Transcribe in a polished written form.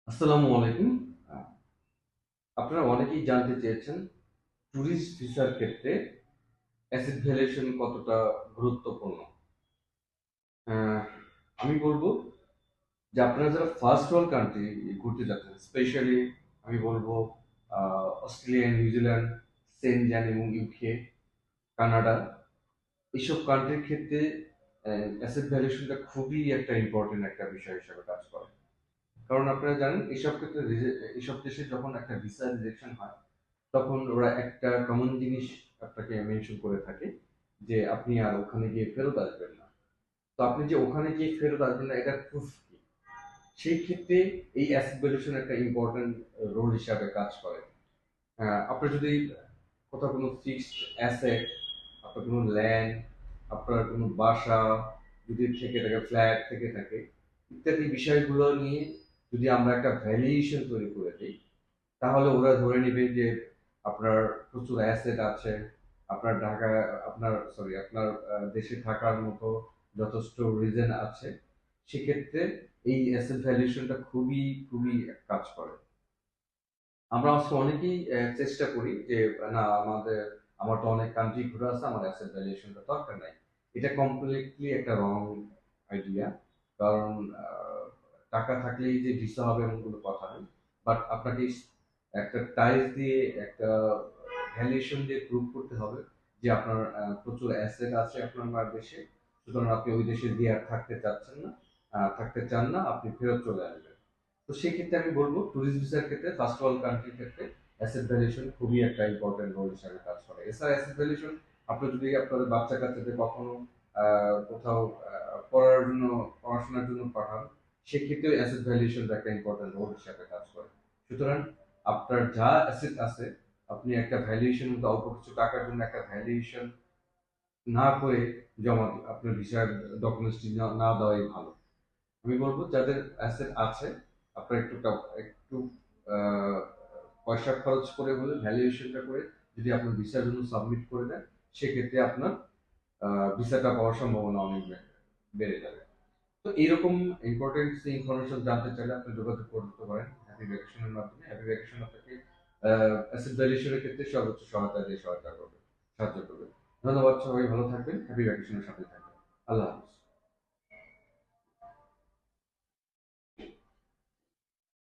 আসসালামু আলাইকুম। আহ, আপনারা অনেকেই জানতে চেয়েছেন ট্যুরিস্ট ভিসার ক্ষেত্রে অ্যাসেট ভ্যালুয়েশন কতটা গুরুত্বপূর্ণ। আহ, আমি বলবো যে আপনারা যারা ফার্স্ট ওয়ার্ল্ড কান্ট্রি ঘুরতে যাচ্ছেন, স্পেশালি আমি বলবো অস্ট্রেলিয়া, নিউজিল্যান্ড, সেনজান এবং ইউকে, কানাডা, এইসব কান্ট্রির ক্ষেত্রে অ্যাসেট ভ্যালুয়েশনটা খুবই একটা ইম্পর্টেন্ট একটা বিষয় হিসেবে কাজ করে। কারণ আপনারা জানেন এইসব ক্ষেত্রে এইসব দেশে যখন একটা ভিসা রিজেকশন হয়, তখন ওরা একটা কমন জিনিস আপনাকে মেনশন করে থাকে যে আপনি আর ওখানে গিয়ে ফেরত আসবেন না। তো আপনি যে ওখানে গিয়ে ফেরত আসবেন না, এটার প্রুফ কি? সেই ক্ষেত্রে এই অ্যাসেট ভ্যালুয়েশন একটা ইম্পর্টেন্ট রোল হিসাবে কাজ করে। আপনার যদি কোথাও কোনো ফিক্সড অ্যাসেট, আপনার কোনো ল্যান্ড, আপনার কোনো বাসা যদি থেকে থাকে, ফ্ল্যাট থেকে থাকে, ইত্যাদি বিষয়গুলো নিয়ে যদি আমরা একটা ভ্যালুয়েশন তৈরি করে দিই, তাহলে ওরা ধরে নিবে যে আপনার প্রচুর অ্যাসেট আছে, আপনার ঢাকা, আপনার দেশে থাকার মতো যথেষ্ট রিজন আছে। সেক্ষেত্রে এই অ্যাসেট ভ্যালুয়েশনটা খুবই খুবই কাজ করে। আমরা আজকে অনেকেই চেষ্টা করি যে না, আমার তো অনেক কান্ট্রি ঘুরে আছে, আমার অ্যাসেট ভ্যালুয়েশনটা দরকার নাই। এটা কমপ্লিটলি একটা রং আইডিয়া। কারণ টাকা থাকলেই যে ভিসা হবে এমন কোনো কথা নেই। বাট আপনাকে একটা টাইপ দিয়ে, একটা ভ্যালুয়েশন দিয়ে প্রুভ করতে হবে যে আপনার প্রচুর অ্যাসেট আছে আপনার দেশে, সুতরাং আপনি ওই দেশে গিয়ে আর থাকতে চাচ্ছেন না, থাকতে চান না, আপনি ফেরত চলে আসবেন। তো সেক্ষেত্রে আমি বলবো ট্যুরিস্ট ভিসার ক্ষেত্রে, ফার্স্ট ওয়ার্ল্ড কান্ট্রির ক্ষেত্রে অ্যাসেট ভ্যালুয়েশন খুবই একটা ইম্পর্টেন্ট রোল হিসাবে কাজ করে। এছাড়া অ্যাসেট ভ্যালুয়েশন, আপনি যদি আপনাদের বাচ্চা কাচ্চাদের কখনো কোথাও পড়াশোনার জন্য পাঠান, সেক্ষেত্রেও অ্যাসেট ভ্যালুয়েশন একটা ইম্পর্টেন্ট রোল হিসাবে কাজ করে। সুতরাং আপনার যা অ্যাসেট আছে, আপনি একটা ভ্যালুয়েশন, অল্প কিছু টাকার জন্য একটা ভ্যালুয়েশন না করে আপনার ভিসার ডকুমেন্টসটি না দেওয়াই ভালো। আমি বলবো যাদের অ্যাসেট আছে, আপনারা একটু আহ, পয়সা খরচ করে হলে ভ্যালুয়েশনটা করে যদি আপনার ভিসার জন্য সাবমিট করে দেন, সেক্ষেত্রে আপনার ভিসাটা পাওয়ার সম্ভাবনা অনেক বেড়ে যাবে। তো এইরকম ইম্পর্টেন্ট ইনফরমেশন জানতে চাইলে আপনি যোগাযোগ করতে পারেন হ্যাপি ভ্যাকেশনের মাধ্যমে। হ্যাপি ভ্যাকেশন আপনাকে অ্যাসেট ভ্যালুয়েশনের ক্ষেত্রে সর্বোচ্চ সহায়তা দিয়ে সাহায্য করবে। ধন্যবাদ, সবাই ভালো থাকবেন, হ্যাপি ভ্যাকেশনের সাথে থাকবেন। আল্লাহ হাফিজ।